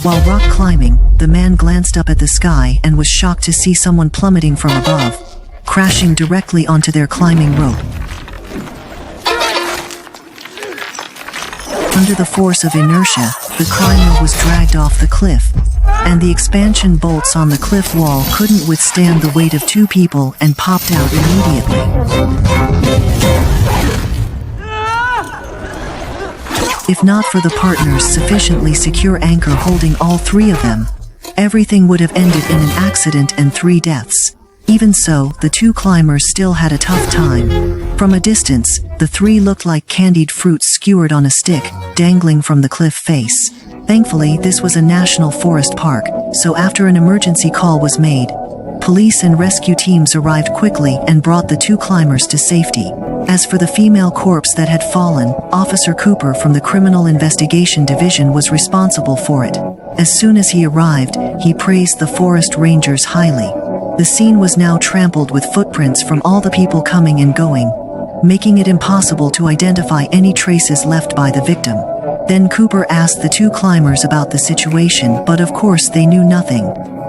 While rock climbing, the man glanced up at the sky and was shocked to see someone plummeting from above, crashing directly onto their climbing rope. Under the force of inertia, the climber was dragged off the cliff, and the expansion bolts on the cliff wall couldn't withstand the weight of two people and popped out immediately. If not for the partners' sufficiently secure anchor holding all three of them, everything would have ended in an accident and 3 deaths. Even so, the 2 climbers still had a tough time. From a distance, the 3 looked like candied fruits skewered on a stick, dangling from the cliff face. Thankfully, this was a national forest park, so after an emergency call was made, police and rescue teams arrived quickly and brought the 2 climbers to safety. As for the female corpse that had fallen, Officer Cooper from the Criminal Investigation Division was responsible for it. As soon as he arrived, he praised the forest rangers highly. The scene was now trampled with footprints from all the people coming and going, making it impossible to identify any traces left by the victim. Then Cooper asked the 2 climbers about the situation, but of course they knew nothing.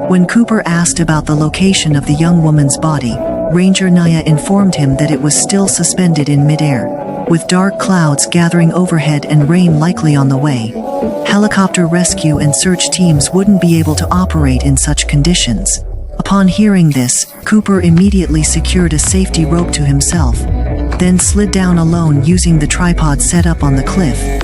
When Cooper asked about the location of the young woman's body, Ranger Naya informed him that it was still suspended in midair, with dark clouds gathering overhead and rain likely on the way. Helicopter rescue and search teams wouldn't be able to operate in such conditions. Upon hearing this, Cooper immediately secured a safety rope to himself, then slid down alone using the tripod set up on the cliff.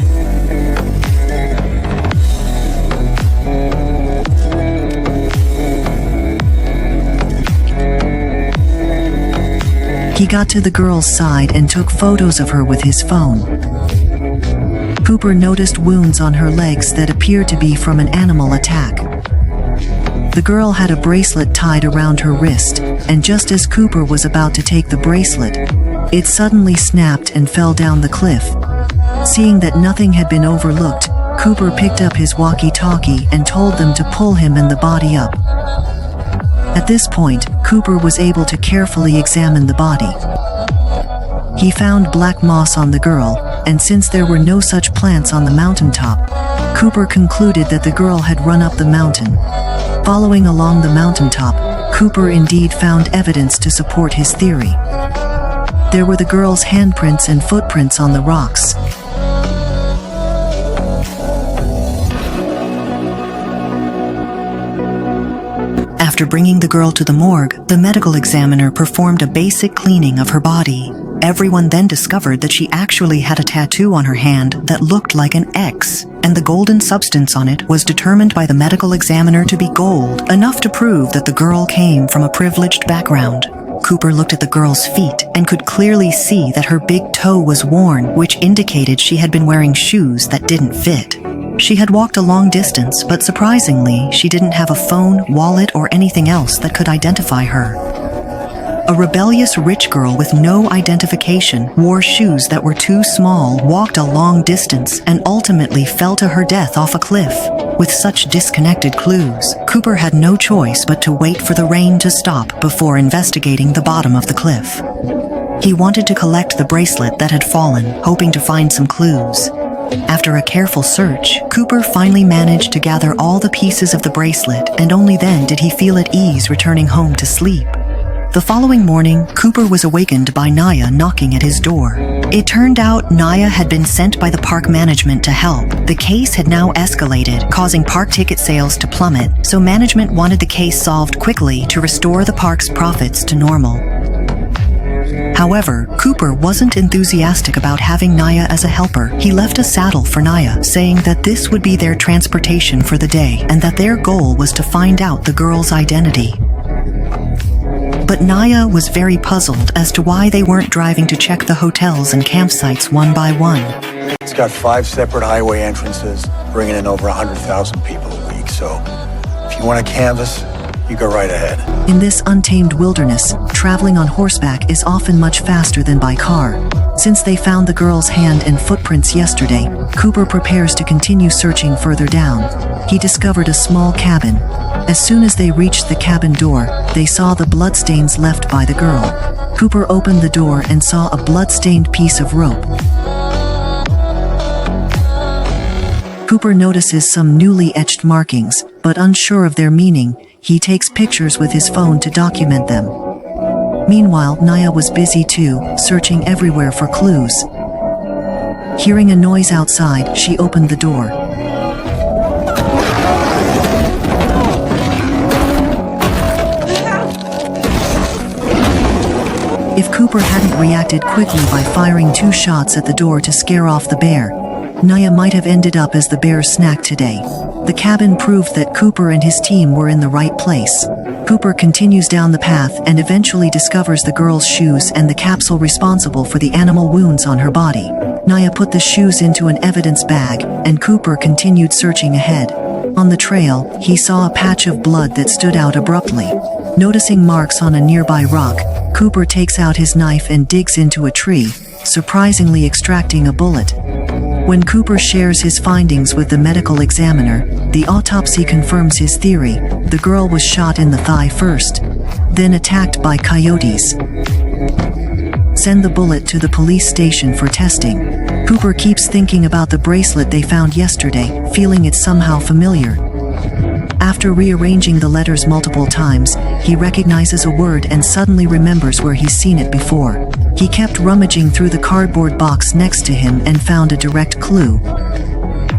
He got to the girl's side and took photos of her with his phone. Cooper noticed wounds on her legs that appeared to be from an animal attack. The girl had a bracelet tied around her wrist, and just as Cooper was about to take the bracelet, it suddenly snapped and fell down the cliff. Seeing that nothing had been overlooked, Cooper picked up his walkie-talkie and told them to pull him and the body up. At this point, Cooper was able to carefully examine the body. He found black moss on the girl, and since there were no such plants on the mountaintop, Cooper concluded that the girl had run up the mountain. Following along the mountaintop, Cooper indeed found evidence to support his theory. There were the girl's handprints and footprints on the rocks. After bringing the girl to the morgue, the medical examiner performed a basic cleaning of her body. Everyone then discovered that she actually had a tattoo on her hand that looked like an X, and the golden substance on it was determined by the medical examiner to be gold, enough to prove that the girl came from a privileged background. Cooper looked at the girl's feet and could clearly see that her big toe was worn, which indicated she had been wearing shoes that didn't fit. She had walked a long distance, but surprisingly, she didn't have a phone, wallet, or anything else that could identify her. A rebellious rich girl with no identification wore shoes that were too small, walked a long distance, and ultimately fell to her death off a cliff. With such disconnected clues, Cooper had no choice but to wait for the rain to stop before investigating the bottom of the cliff. He wanted to collect the bracelet that had fallen, hoping to find some clues. After a careful search, Cooper finally managed to gather all the pieces of the bracelet, and only then did he feel at ease returning home to sleep. The following morning, Cooper was awakened by Naya knocking at his door. It turned out Naya had been sent by the park management to help. The case had now escalated, causing park ticket sales to plummet, so management wanted the case solved quickly to restore the park's profits to normal. However, Cooper wasn't enthusiastic about having Naya as a helper. He left a saddle for Naya, saying that this would be their transportation for the day and that their goal was to find out the girl's identity. But Naya was very puzzled as to why they weren't driving to check the hotels and campsites one by one. It's got 5 separate highway entrances, bringing in over 100,000 people a week, so if you want to canvass, you go right ahead. In this untamed wilderness, traveling on horseback is often much faster than by car. Since they found the girl's hand and footprints yesterday, Cooper prepares to continue searching further down. He discovered a small cabin. As soon as they reached the cabin door, they saw the bloodstains left by the girl. Cooper opened the door and saw a blood-stained piece of rope. Cooper notices some newly etched markings, but unsure of their meaning, he takes pictures with his phone to document them. Meanwhile, Naya was busy too, searching everywhere for clues. Hearing a noise outside, she opened the door. If Cooper hadn't reacted quickly by firing 2 shots at the door to scare off the bear, Naya might have ended up as the bear's snack today. The cabin proved that Cooper and his team were in the right place. Cooper continues down the path and eventually discovers the girl's shoes and the capsule responsible for the animal wounds on her body. Naya put the shoes into an evidence bag, and Cooper continued searching ahead. On the trail, he saw a patch of blood that stood out abruptly. Noticing marks on a nearby rock, Cooper takes out his knife and digs into a tree, surprisingly extracting a bullet. When Cooper shares his findings with the medical examiner, the autopsy confirms his theory: the girl was shot in the thigh first, then attacked by coyotes. Send the bullet to the police station for testing. Cooper keeps thinking about the bracelet they found yesterday, feeling it somehow familiar. After rearranging the letters multiple times, he recognizes a word and suddenly remembers where he's seen it before. He kept rummaging through the cardboard box next to him and found a direct clue.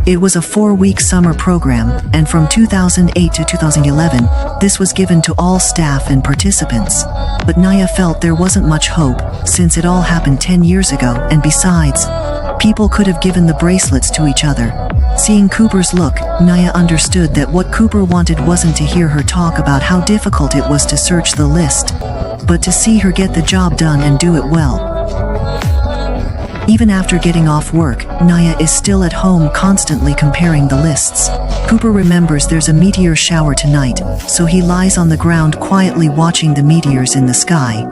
It was a 4-week summer program, and from 2008 to 2011, this was given to all staff and participants. But Naya felt there wasn't much hope, since it all happened 10 years ago, and besides, people could have given the bracelets to each other. Seeing Cooper's look, Naya understood that what Cooper wanted wasn't to hear her talk about how difficult it was to search the list, but to see her get the job done and do it well. Even after getting off work, Naya is still at home constantly comparing the lists. Cooper remembers there's a meteor shower tonight, so he lies on the ground quietly watching the meteors in the sky.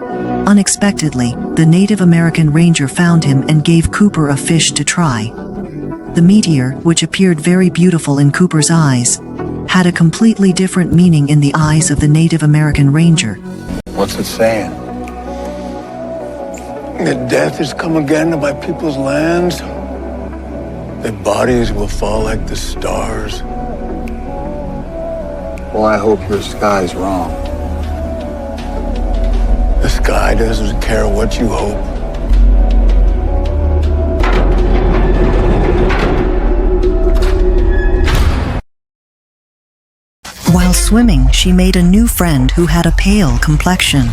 Unexpectedly, the Native American ranger found him and gave Cooper a fish to try. The meteor, which appeared very beautiful in Cooper's eyes, had a completely different meaning in the eyes of the Native American ranger. What's it saying? That death has come again to my people's lands. Their bodies will fall like the stars. Well, I hope your sky's wrong. The sky doesn't care what you hope. While swimming, she made a new friend who had a pale complexion.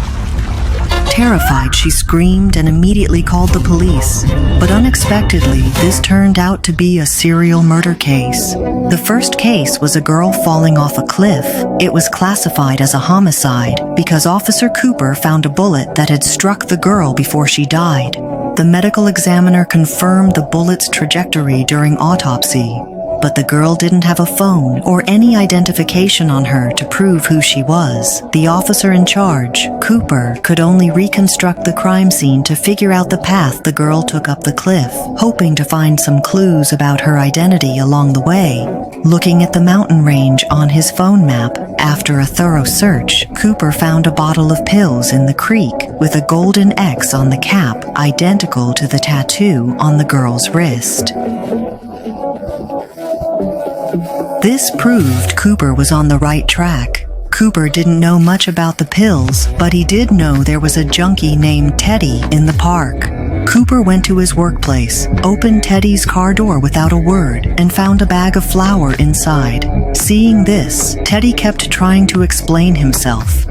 Terrified, she screamed and immediately called the police. But unexpectedly, this turned out to be a serial murder case. The first case was a girl falling off a cliff. It was classified as a homicide because Officer Cooper found a bullet that had struck the girl before she died. The medical examiner confirmed the bullet's trajectory during autopsy. But the girl didn't have a phone or any identification on her to prove who she was. The officer in charge, Cooper, could only reconstruct the crime scene to figure out the path the girl took up the cliff, hoping to find some clues about her identity along the way. Looking at the mountain range on his phone map, after a thorough search, Cooper found a bottle of pills in the creek with a golden X on the cap identical to the tattoo on the girl's wrist. This proved Cooper was on the right track. Cooper didn't know much about the pills, but he did know there was a junkie named Teddy in the park. Cooper went to his workplace, opened Teddy's car door without a word, and found a bag of flour inside. Seeing this, Teddy kept trying to explain himself.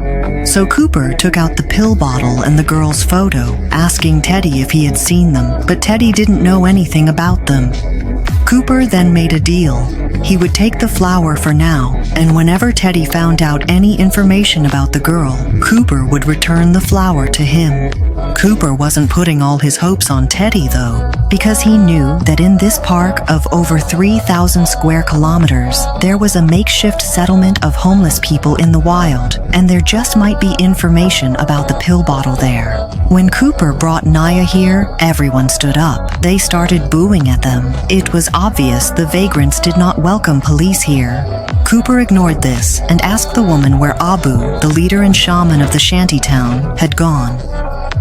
So Cooper took out the pill bottle and the girl's photo, asking Teddy if he had seen them, but Teddy didn't know anything about them. Cooper then made a deal. He would take the flour for now, and whenever Teddy found out any information about the girl, Cooper would return the flour to him. Cooper wasn't putting all his hopes on Teddy, though, because he knew that in this park of over 3,000 square kilometers, there was a makeshift settlement of homeless people in the wild, and there just might be information about the pill bottle there. When Cooper brought Naya here, everyone stood up. They started booing at them. It was obvious the vagrants did not welcome police here. Cooper ignored this and asked the woman where Abu, the leader and shaman of the shantytown, had gone.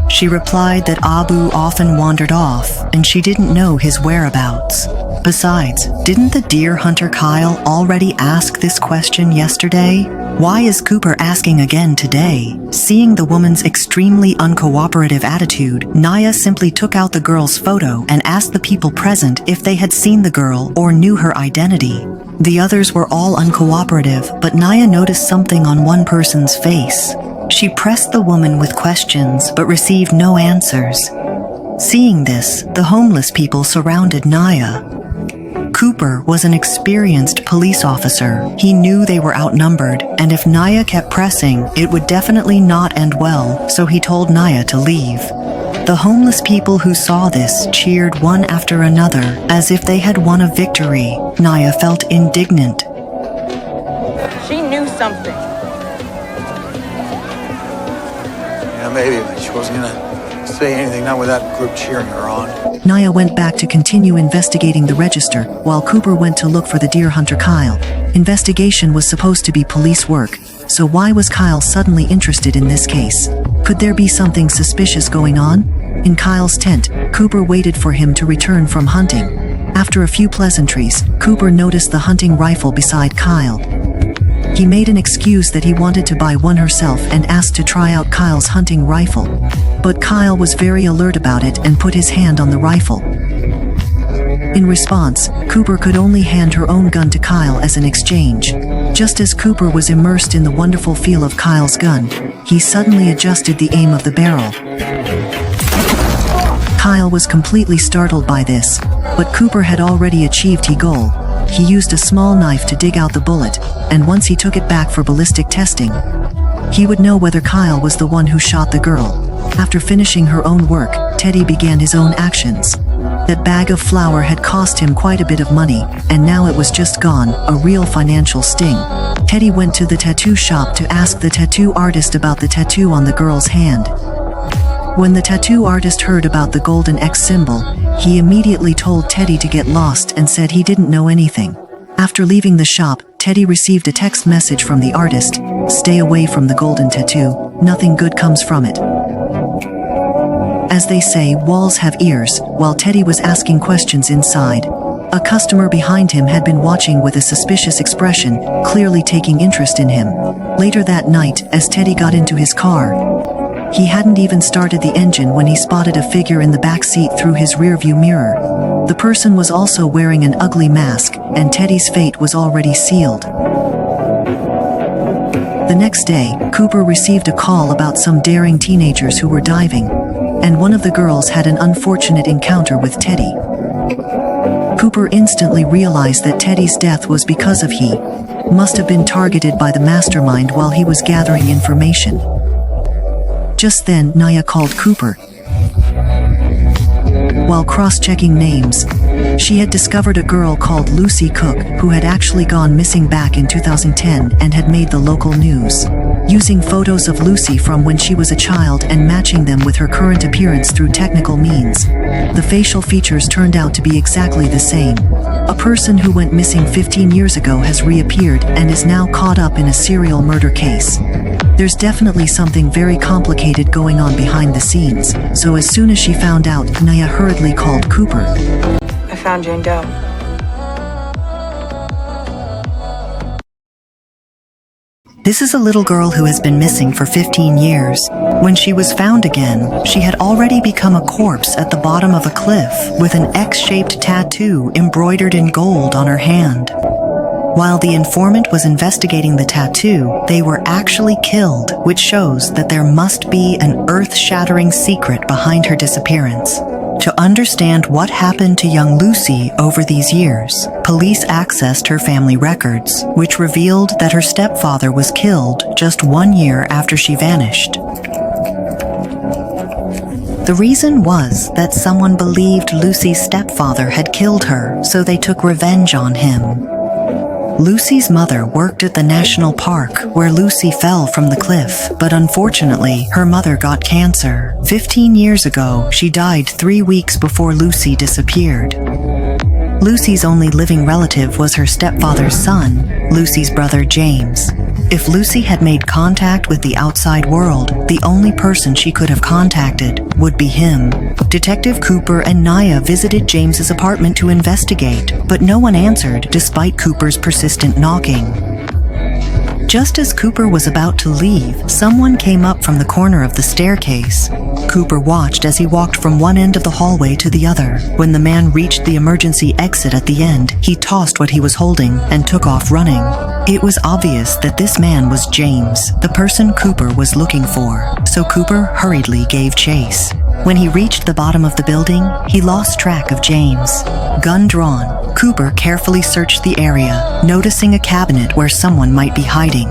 She replied that Abu often wandered off and she didn't know his whereabouts. Besides, didn't the deer hunter Kyle already ask this question yesterday? Why is Cooper asking again today? Seeing the woman's extremely uncooperative attitude, Naya simply took out the girl's photo and asked the people present if they had seen the girl or knew her identity. The others were all uncooperative, but Naya noticed something on one person's face. She pressed the woman with questions but received no answers. Seeing this, the homeless people surrounded Naya. Cooper was an experienced police officer. He knew they were outnumbered, and if Naya kept pressing, it would definitely not end well, so he told Naya to leave. The homeless people who saw this cheered one after another, as if they had won a victory. Naya felt indignant. She knew something. Yeah, maybe, but she wasn't gonna say anything, not with that group cheering her on. Naya went back to continue investigating the register, while Cooper went to look for the deer hunter Kyle. Investigation was supposed to be police work, so why was Kyle suddenly interested in this case? Could there be something suspicious going on? In Kyle's tent, Cooper waited for him to return from hunting. After a few pleasantries, Cooper noticed the hunting rifle beside Kyle. He made an excuse that he wanted to buy one herself and asked to try out Kyle's hunting rifle. But Kyle was very alert about it and put his hand on the rifle. In response, Cooper could only hand her own gun to Kyle as an exchange. Just as Cooper was immersed in the wonderful feel of Kyle's gun, he suddenly adjusted the aim of the barrel. Kyle was completely startled by this, but Cooper had already achieved his goal. He used a small knife to dig out the bullet, and once he took it back for ballistic testing, he would know whether Kyle was the one who shot the girl. After finishing her own work, Teddy began his own actions. That bag of flour had cost him quite a bit of money, and now it was just gone, a real financial sting. Teddy went to the tattoo shop to ask the tattoo artist about the tattoo on the girl's hand. When the tattoo artist heard about the golden X symbol, he immediately told Teddy to get lost and said he didn't know anything. After leaving the shop, Teddy received a text message from the artist: "Stay away from the golden tattoo, nothing good comes from it." As they say, walls have ears. While Teddy was asking questions inside, a customer behind him had been watching with a suspicious expression, clearly taking interest in him. Later that night, as Teddy got into his car, he hadn't even started the engine when he spotted a figure in the back seat through his rearview mirror. The person was also wearing an ugly mask, and Teddy's fate was already sealed. The next day, Cooper received a call about some daring teenagers who were diving, and one of the girls had an unfortunate encounter with Teddy. Cooper instantly realized that Teddy's death was because of he must have been targeted by the mastermind while he was gathering information. Just then, Naya called Cooper. While cross-checking names, she had discovered a girl called Lucy Cook who had actually gone missing back in 2010 and had made the local news. Using photos of Lucy from when she was a child and matching them with her current appearance through technical means, the facial features turned out to be exactly the same. A person who went missing 15 years ago has reappeared and is now caught up in a serial murder case. There's definitely something very complicated going on behind the scenes, so as soon as she found out, Naya hurriedly called Cooper. I found Jane Doe. This is a little girl who has been missing for 15 years. When she was found again, she had already become a corpse at the bottom of a cliff with an X-shaped tattoo embroidered in gold on her hand. While the informant was investigating the tattoo, they were actually killed, which shows that there must be an earth-shattering secret behind her disappearance. To understand what happened to young Lucy over these years, police accessed her family records, which revealed that her stepfather was killed just 1 year after she vanished. The reason was that someone believed Lucy's stepfather had killed her, so they took revenge on him. Lucy's mother worked at the national park where Lucy fell from the cliff, but unfortunately, her mother got cancer. 15 years ago, she died 3 weeks before Lucy disappeared. Lucy's only living relative was her stepfather's son, Lucy's brother James. If Lucy had made contact with the outside world, the only person she could have contacted would be him. Detective Cooper and Naya visited James's apartment to investigate, but no one answered despite Cooper's persistent knocking. Just as Cooper was about to leave, someone came up from the corner of the staircase. Cooper watched as he walked from one end of the hallway to the other. When the man reached the emergency exit at the end, he tossed what he was holding and took off running. It was obvious that this man was James, the person Cooper was looking for, so Cooper hurriedly gave chase. When he reached the bottom of the building, he lost track of James. Gun drawn, Cooper carefully searched the area, noticing a cabinet where someone might be hiding.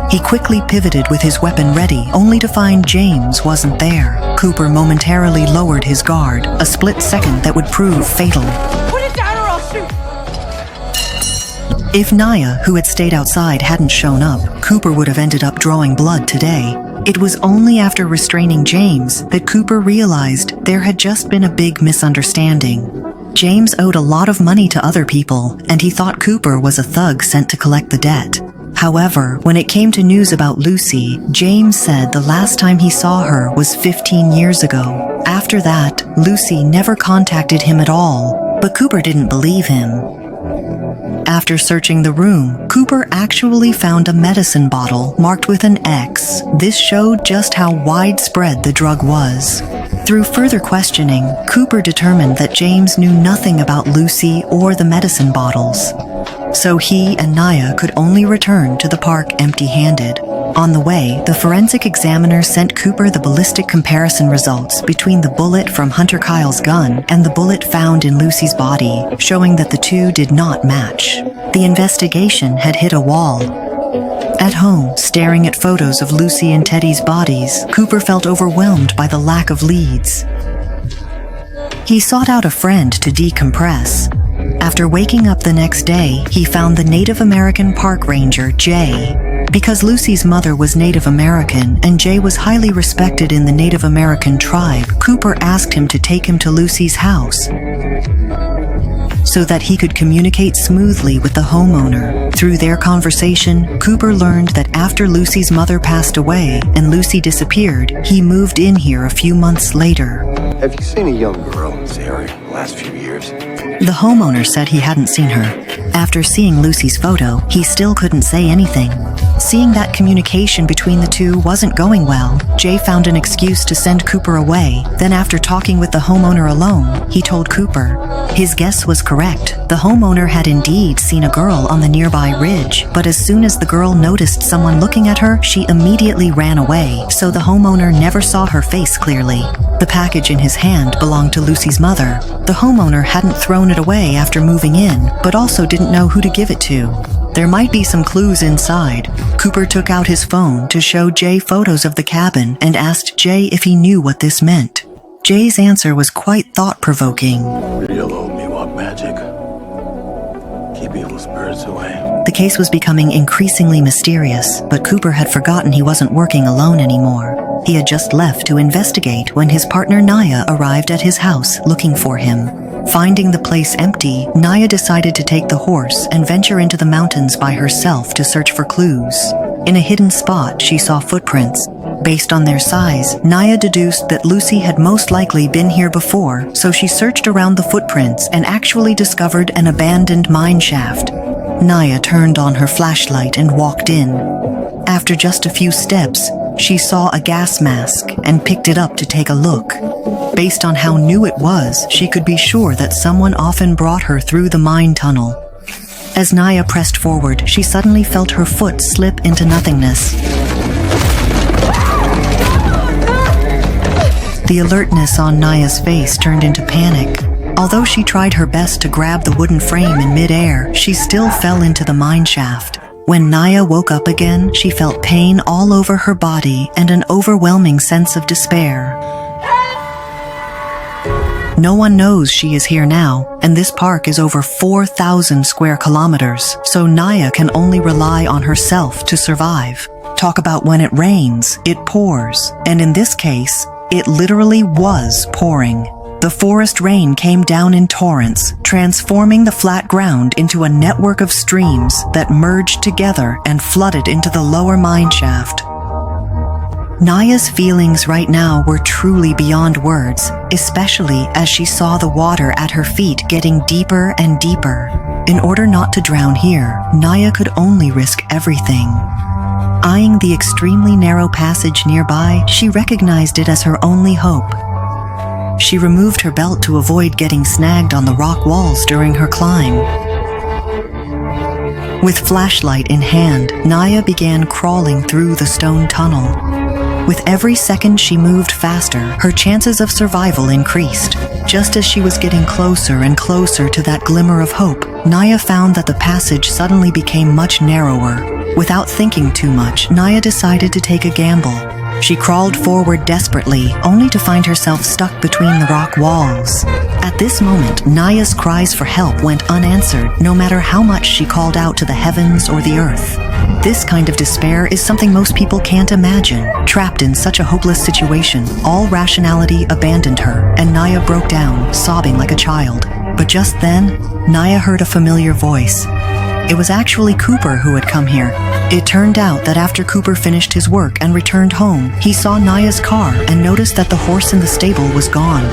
He quickly pivoted with his weapon ready, only to find James wasn't there. Cooper momentarily lowered his guard, a split second that would prove fatal. Put it down or I'll shoot! If Naya, who had stayed outside, hadn't shown up, Cooper would have ended up drawing blood today. It was only after restraining James that Cooper realized there had just been a big misunderstanding. James owed a lot of money to other people, and he thought Cooper was a thug sent to collect the debt. However, when it came to news about Lucy, James said the last time he saw her was 15 years ago. After that, Lucy never contacted him at all, but Cooper didn't believe him. After searching the room, Cooper actually found a medicine bottle marked with an X. This showed just how widespread the drug was. Through further questioning, Cooper determined that James knew nothing about Lucy or the medicine bottles. So he and Naya could only return to the park empty-handed. On the way, the forensic examiner sent Cooper the ballistic comparison results between the bullet from Hunter Kyle's gun and the bullet found in Lucy's body, showing that the two did not match. The investigation had hit a wall. At home, staring at photos of Lucy and Teddy's bodies, Cooper felt overwhelmed by the lack of leads. He sought out a friend to decompress. After waking up the next day, he found the Native American park ranger, Jay. Because Lucy's mother was Native American and Jay was highly respected in the Native American tribe, Cooper asked him to take him to Lucy's house so that he could communicate smoothly with the homeowner. Through their conversation, Cooper learned that after Lucy's mother passed away and Lucy disappeared, he moved in here a few months later. Have you seen a young girl in this area in the last few years? The homeowner said he hadn't seen her. After seeing Lucy's photo, he still couldn't say anything. Seeing that communication between the two wasn't going well, Jay found an excuse to send Cooper away. Then after talking with the homeowner alone, he told Cooper. His guess was correct. The homeowner had indeed seen a girl on the nearby ridge, but as soon as the girl noticed someone looking at her, she immediately ran away, so the homeowner never saw her face clearly. The package in his hand belonged to Lucy's mother. The homeowner hadn't thrown it away after moving in, but also didn't know who to give it to. There might be some clues inside. Cooper took out his phone to show Jay photos of the cabin and asked Jay if he knew what this meant. Jay's answer was quite thought-provoking. You'll owe me what magic? Keep evil spirits away. The case was becoming increasingly mysterious, but Cooper had forgotten he wasn't working alone anymore. He had just left to investigate when his partner Naya arrived at his house looking for him. Finding the place empty, Naya decided to take the horse and venture into the mountains by herself to search for clues. In a hidden spot, she saw footprints. Based on their size, Naya deduced that Lucy had most likely been here before, so she searched around the footprints and actually discovered an abandoned mine shaft. Naya turned on her flashlight and walked in. After just a few steps, she saw a gas mask and picked it up to take a look. Based on how new it was, she could be sure that someone often brought her through the mine tunnel. As Naya pressed forward, she suddenly felt her foot slip into nothingness. The alertness on Naya's face turned into panic. Although she tried her best to grab the wooden frame in midair, she still fell into the mine shaft. When Naya woke up again, she felt pain all over her body and an overwhelming sense of despair. No one knows she is here now, and this park is over 4,000 square kilometers, so Naya can only rely on herself to survive. Talk about when it rains, it pours, and in this case, it literally was pouring. The forest rain came down in torrents, transforming the flat ground into a network of streams that merged together and flooded into the lower mine shaft. Naya's feelings right now were truly beyond words, especially as she saw the water at her feet getting deeper and deeper. In order not to drown here, Naya could only risk everything. Eyeing the extremely narrow passage nearby, she recognized it as her only hope. She removed her belt to avoid getting snagged on the rock walls during her climb. With flashlight in hand, Naya began crawling through the stone tunnel. With every second she moved faster, her chances of survival increased. Just as she was getting closer and closer to that glimmer of hope, Naya found that the passage suddenly became much narrower. Without thinking too much, Naya decided to take a gamble. She crawled forward desperately, only to find herself stuck between the rock walls. At this moment, Naya's cries for help went unanswered, no matter how much she called out to the heavens or the earth. This kind of despair is something most people can't imagine. Trapped in such a hopeless situation, all rationality abandoned her, and Naya broke down, sobbing like a child. But just then, Naya heard a familiar voice. It was actually Cooper who had come here. It turned out that after Cooper finished his work and returned home, he saw Naya's car and noticed that the horse in the stable was gone.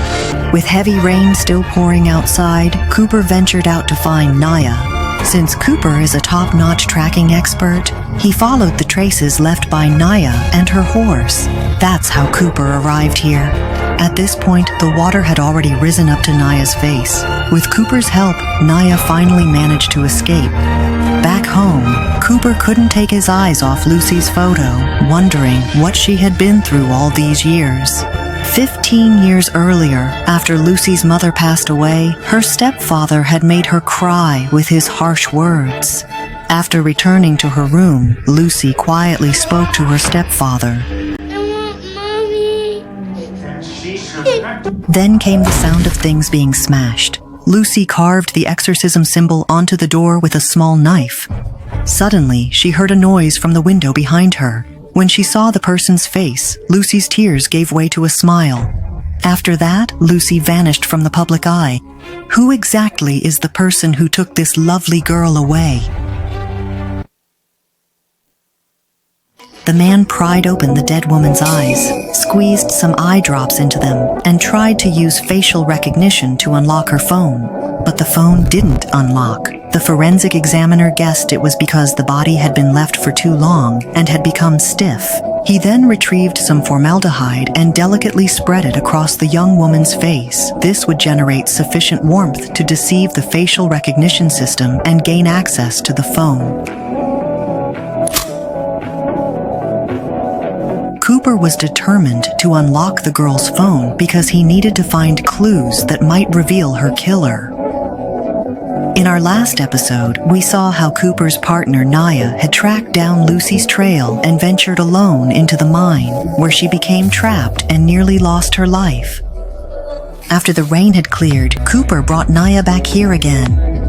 With heavy rain still pouring outside, Cooper ventured out to find Naya. Since Cooper is a top-notch tracking expert, he followed the traces left by Naya and her horse. That's how Cooper arrived here. At this point, the water had already risen up to Naya's face. With Cooper's help, Naya finally managed to escape. Back home, Cooper couldn't take his eyes off Lucy's photo, wondering what she had been through all these years. 15 years earlier, after Lucy's mother passed away, her stepfather had made her cry with his harsh words. After returning to her room, Lucy quietly spoke to her stepfather. Then came the sound of things being smashed. Lucy carved the exorcism symbol onto the door with a small knife. Suddenly, she heard a noise from the window behind her. When she saw the person's face, Lucy's tears gave way to a smile. After that, Lucy vanished from the public eye. Who exactly is the person who took this lovely girl away? The man pried open the dead woman's eyes, squeezed some eye drops into them, and tried to use facial recognition to unlock her phone. But the phone didn't unlock. The forensic examiner guessed it was because the body had been left for too long and had become stiff. He then retrieved some formaldehyde and delicately spread it across the young woman's face. This would generate sufficient warmth to deceive the facial recognition system and gain access to the phone. Cooper was determined to unlock the girl's phone because he needed to find clues that might reveal her killer. In our last episode, we saw how Cooper's partner Naya had tracked down Lucy's trail and ventured alone into the mine, where she became trapped and nearly lost her life. After the rain had cleared, Cooper brought Naya back here again.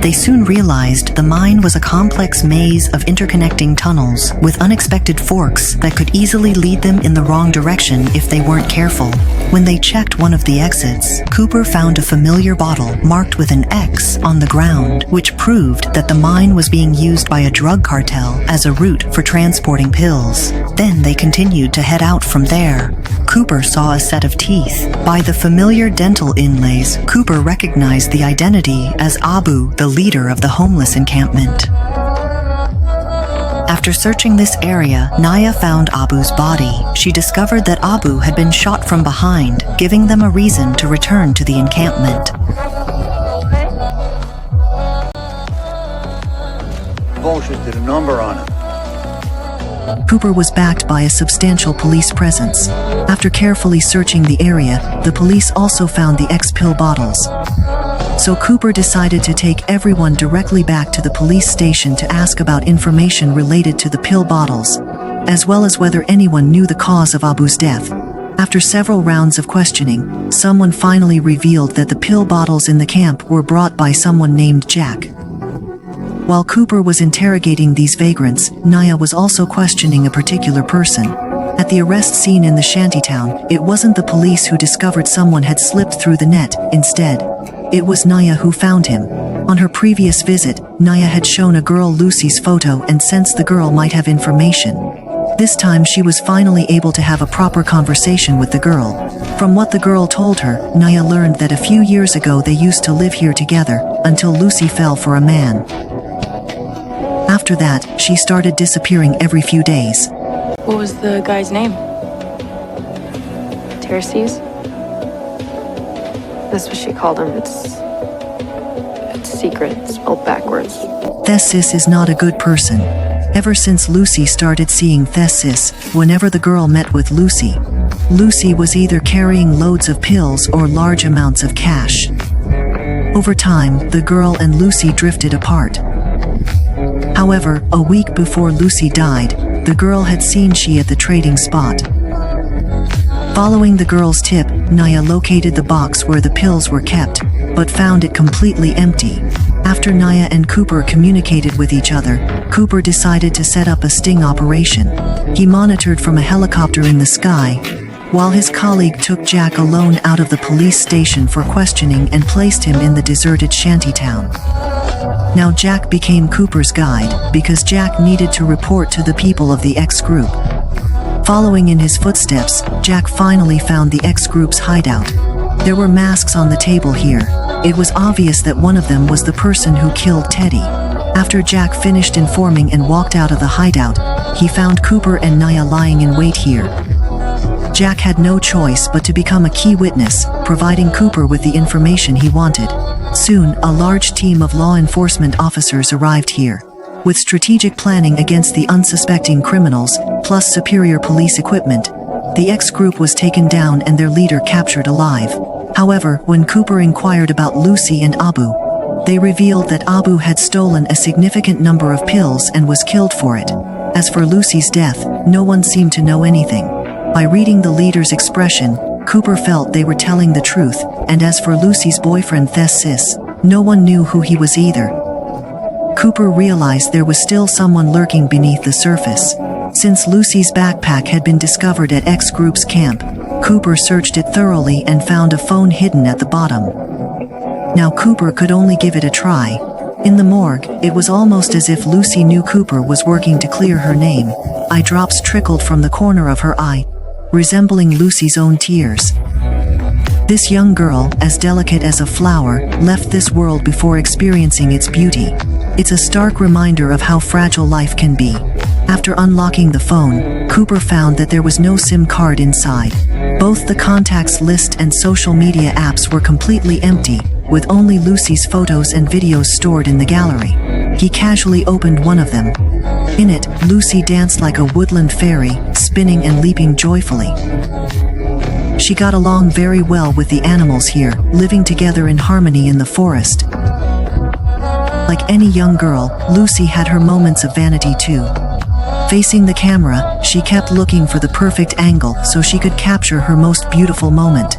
They soon realized the mine was a complex maze of interconnecting tunnels with unexpected forks that could easily lead them in the wrong direction if they weren't careful. When they checked one of the exits, Cooper found a familiar bottle marked with an X on the ground, which proved that the mine was being used by a drug cartel as a route for transporting pills. Then they continued to head out from there. Cooper saw a set of teeth. By the familiar dental inlays, Cooper recognized the identity as Abu, the leader of the homeless encampment. After searching this area, Naya found Abu's body. She discovered that Abu had been shot from behind, giving them a reason to return to the encampment. Bullshit did a number on him. Cooper was backed by a substantial police presence. After carefully searching the area, the police also found the X-pill bottles. So Cooper decided to take everyone directly back to the police station to ask about information related to the pill bottles, as well as whether anyone knew the cause of Abu's death. After several rounds of questioning, someone finally revealed that the pill bottles in the camp were brought by someone named Jack. While Cooper was interrogating these vagrants, Naya was also questioning a particular person. At the arrest scene in the shantytown, it wasn't the police who discovered someone had slipped through the net. Instead, it was Naya who found him. On her previous visit, Naya had shown a girl Lucy's photo and sensed the girl might have information. This time she was finally able to have a proper conversation with the girl. From what the girl told her, Naya learned that a few years ago they used to live here together, until Lucy fell for a man. After that, she started disappearing every few days. What was the guy's name? Terces? That's what she called him. It's secret, spelled backwards. Thesis is not a good person. Ever since Lucy started seeing Thesis, whenever the girl met with Lucy, Lucy was either carrying loads of pills or large amounts of cash. Over time, the girl and Lucy drifted apart. However, a week before Lucy died, the girl had seen she at the trading spot. Following the girl's tip, Naya located the box where the pills were kept, but found it completely empty. After Naya and Cooper communicated with each other, Cooper decided to set up a sting operation. He monitored from a helicopter in the sky, while his colleague took Jack alone out of the police station for questioning and placed him in the deserted shantytown. Now Jack became Cooper's guide, because Jack needed to report to the people of the X group. Following in his footsteps, Jack finally found the X group's hideout. There were masks on the table here. It was obvious that one of them was the person who killed Teddy. After Jack finished informing and walked out of the hideout, he found Cooper and Naya lying in wait here. Jack had no choice but to become a key witness, providing Cooper with the information he wanted. Soon, a large team of law enforcement officers arrived here. With strategic planning against the unsuspecting criminals, plus superior police equipment, the X group was taken down and their leader captured alive. However, when Cooper inquired about Lucy and Abu, they revealed that Abu had stolen a significant number of pills and was killed for it. As for Lucy's death, no one seemed to know anything. By reading the leader's expression, Cooper felt they were telling the truth, and as for Lucy's boyfriend Thesis, no one knew who he was either. Cooper realized there was still someone lurking beneath the surface. Since Lucy's backpack had been discovered at X Group's camp, Cooper searched it thoroughly and found a phone hidden at the bottom. Now Cooper could only give it a try. In the morgue, it was almost as if Lucy knew Cooper was working to clear her name. Eye drops trickled from the corner of her eye, resembling Lucy's own tears. This young girl, as delicate as a flower, left this world before experiencing its beauty. It's a stark reminder of how fragile life can be. After unlocking the phone, Cooper found that there was no SIM card inside. Both the contacts list and social media apps were completely empty, with only Lucy's photos and videos stored in the gallery. He casually opened one of them. In it, Lucy danced like a woodland fairy, spinning and leaping joyfully. She got along very well with the animals here, living together in harmony in the forest. Like any young girl, Lucy had her moments of vanity too. Facing the camera, she kept looking for the perfect angle so she could capture her most beautiful moment.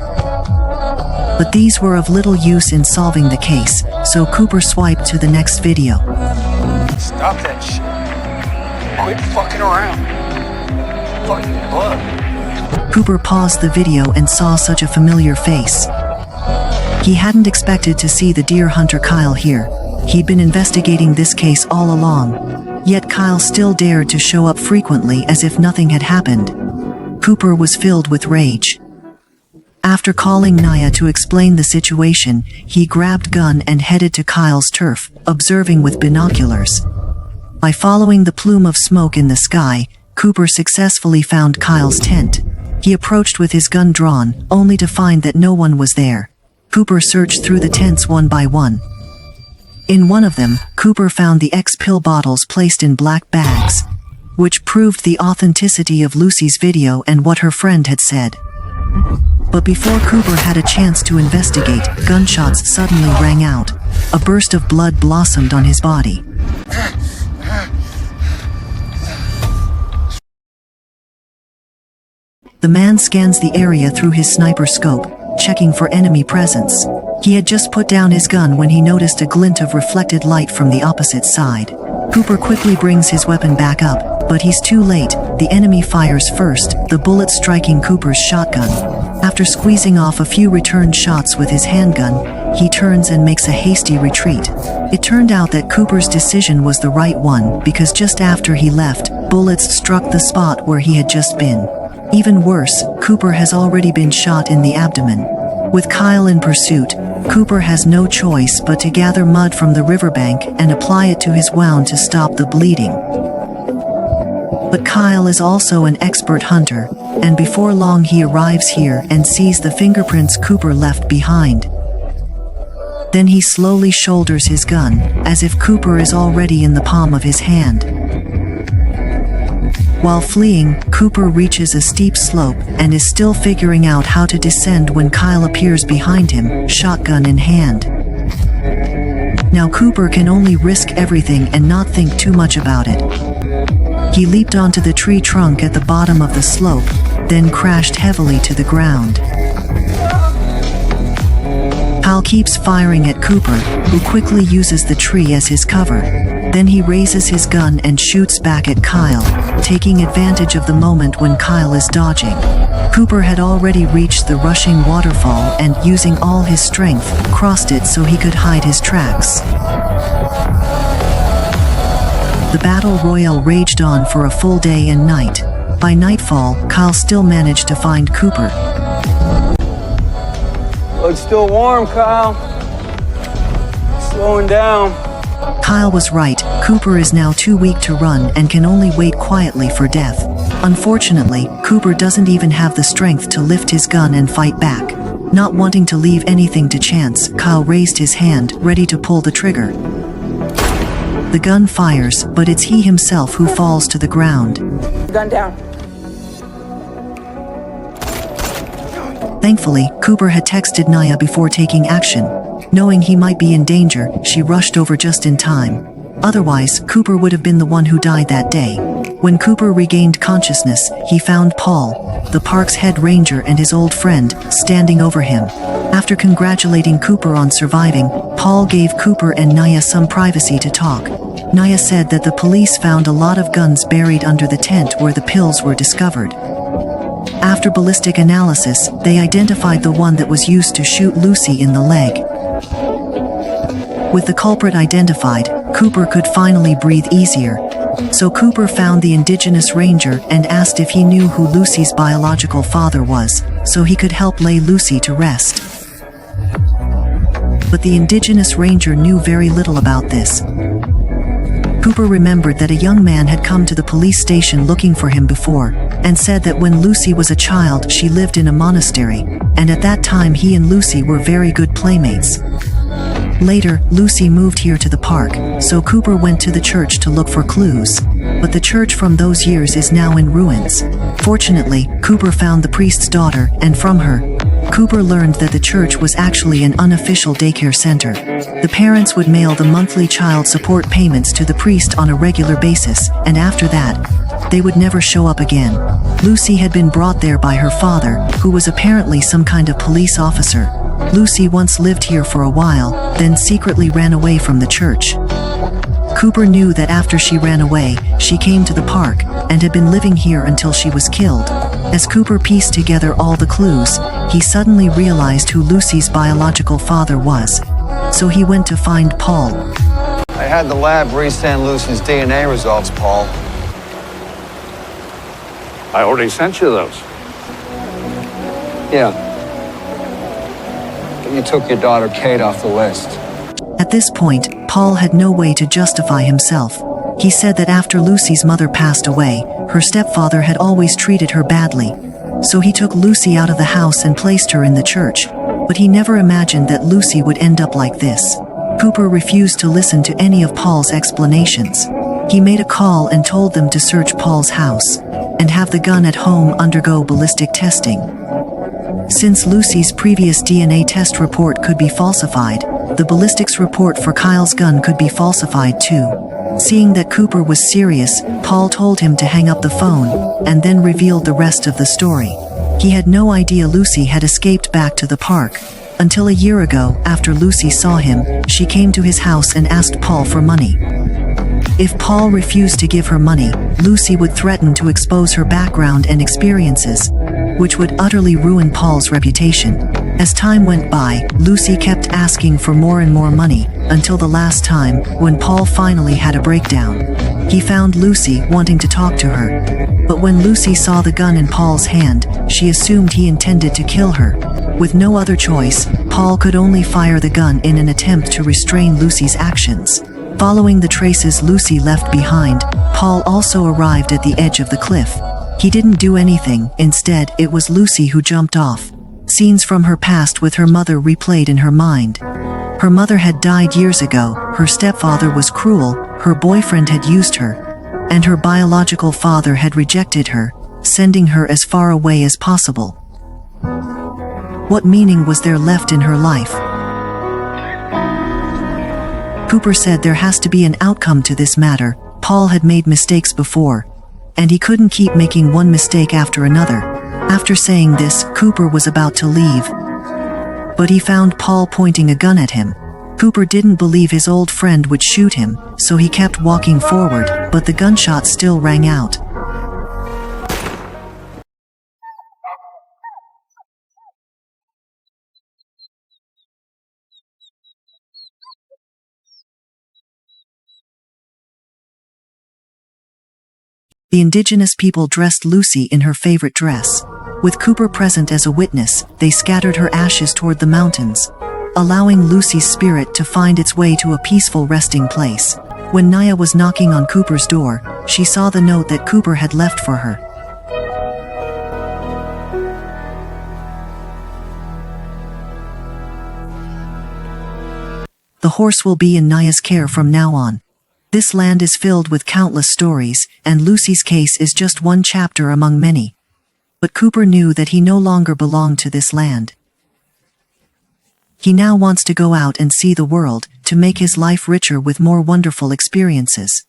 But these were of little use in solving the case, so Cooper swiped to the next video. Stop that shit. Quit fucking around. Fucking blood. Cooper paused the video and saw such a familiar face. He hadn't expected to see the deer hunter Kyle here. He'd been investigating this case all along. Yet Kyle still dared to show up frequently as if nothing had happened. Cooper was filled with rage. After calling Naya to explain the situation, he grabbed gun and headed to Kyle's turf, observing with binoculars. By following the plume of smoke in the sky, Cooper successfully found Kyle's tent. He approached with his gun drawn, only to find that no one was there. Cooper searched through the tents one by one. In one of them, Cooper found the X pill bottles placed in black bags, which proved the authenticity of Lucy's video and what her friend had said. But before Cooper had a chance to investigate, gunshots suddenly rang out. A burst of blood blossomed on his body. The man scans the area through his sniper scope, checking for enemy presence. He had just put down his gun when he noticed a glint of reflected light from the opposite side. Cooper quickly brings his weapon back up, But he's too late. The enemy fires first, the bullet striking Cooper's shotgun. After squeezing off a few returned shots with his handgun, he turns and makes a hasty retreat. It turned out that Cooper's decision was the right one, because just after he left, bullets struck the spot where he had just been. Even worse, Cooper has already been shot in the abdomen. With Kyle in pursuit, Cooper has no choice but to gather mud from the riverbank and apply it to his wound to stop the bleeding. But Kyle is also an expert hunter, and before long he arrives here and sees the fingerprints Cooper left behind. Then he slowly shoulders his gun, as if Cooper is already in the palm of his hand. While fleeing, Cooper reaches a steep slope and is still figuring out how to descend when Kyle appears behind him, shotgun in hand. Now Cooper can only risk everything and not think too much about it. He leaped onto the tree trunk at the bottom of the slope, then crashed heavily to the ground. Kyle keeps firing at Cooper, who quickly uses the tree as his cover. Then he raises his gun and shoots back at Kyle, taking advantage of the moment when Kyle is dodging. Cooper had already reached the rushing waterfall and, using all his strength, crossed it so he could hide his tracks. The battle royale raged on for a full day and night. By nightfall, Kyle still managed to find Cooper. It's still warm, Kyle. Slowing down. Kyle was right. Cooper is now too weak to run and can only wait quietly for death. Unfortunately, Cooper doesn't even have the strength to lift his gun and fight back. Not wanting to leave anything to chance, Kyle raised his hand, ready to pull the trigger. The gun fires, but it's he himself who falls to the ground. Gun down. Thankfully, Cooper had texted Naya before taking action. Knowing he might be in danger, she rushed over just in time. Otherwise, Cooper would have been the one who died that day. When Cooper regained consciousness, he found Paul, the park's head ranger and his old friend, standing over him. After congratulating Cooper on surviving, Paul gave Cooper and Naya some privacy to talk. Naya said that the police found a lot of guns buried under the tent where the pills were discovered. After ballistic analysis, they identified the one that was used to shoot Lucy in the leg. With the culprit identified, Cooper could finally breathe easier. So Cooper found the indigenous ranger and asked if he knew who Lucy's biological father was, so he could help lay Lucy to rest. But the indigenous ranger knew very little about this. Cooper remembered that a young man had come to the police station looking for him before, and said that when Lucy was a child she lived in a monastery, and at that time he and Lucy were very good playmates. Later, Lucy moved here to the park, so Cooper went to the church to look for clues. But the church from those years is now in ruins. Fortunately, Cooper found the priest's daughter, and from her, Cooper learned that the church was actually an unofficial daycare center. The parents would mail the monthly child support payments to the priest on a regular basis, and after that, they would never show up again. Lucy had been brought there by her father, who was apparently some kind of police officer. Lucy once lived here for a while, then secretly ran away from the church. Cooper knew that after she ran away, she came to the park, and had been living here until she was killed. As Cooper pieced together all the clues, he suddenly realized who Lucy's biological father was. So he went to find Paul. I had the lab resend Lucy's DNA results, Paul. I already sent you those. Yeah. But you took your daughter Kate off the list. At this point, Paul had no way to justify himself. He said that after Lucy's mother passed away, her stepfather had always treated her badly. So he took Lucy out of the house and placed her in the church. But he never imagined that Lucy would end up like this. Cooper refused to listen to any of Paul's explanations. He made a call and told them to search Paul's house, and have the gun at home undergo ballistic testing. Since Lucy's previous DNA test report could be falsified, the ballistics report for Kyle's gun could be falsified too. Seeing that Cooper was serious, Paul told him to hang up the phone, and then revealed the rest of the story. He had no idea Lucy had escaped back to the park. Until a year ago, after Lucy saw him, she came to his house and asked Paul for money. If Paul refused to give her money, Lucy would threaten to expose her background and experiences, which would utterly ruin Paul's reputation. As time went by, Lucy kept asking for more and more money, until the last time, when Paul finally had a breakdown. He found Lucy wanting to talk to her. But when Lucy saw the gun in Paul's hand, she assumed he intended to kill her. With no other choice, Paul could only fire the gun in an attempt to restrain Lucy's actions. Following the traces Lucy left behind, Paul also arrived at the edge of the cliff. He didn't do anything, instead it was Lucy who jumped off. Scenes from her past with her mother replayed in her mind. Her mother had died years ago, her stepfather was cruel, her boyfriend had used her, and her biological father had rejected her, sending her as far away as possible. What meaning was there left in her life? Cooper said there has to be an outcome to this matter. Paul had made mistakes before, and he couldn't keep making one mistake after another. After saying this, Cooper was about to leave, but he found Paul pointing a gun at him. Cooper didn't believe his old friend would shoot him, so he kept walking forward, but the gunshot still rang out. The indigenous people dressed Lucy in her favorite dress. With Cooper present as a witness, they scattered her ashes toward the mountains, allowing Lucy's spirit to find its way to a peaceful resting place. When Naya was knocking on Cooper's door, she saw the note that Cooper had left for her. The horse will be in Naya's care from now on. This land is filled with countless stories, and Lucy's case is just one chapter among many. But Cooper knew that he no longer belonged to this land. He now wants to go out and see the world, to make his life richer with more wonderful experiences.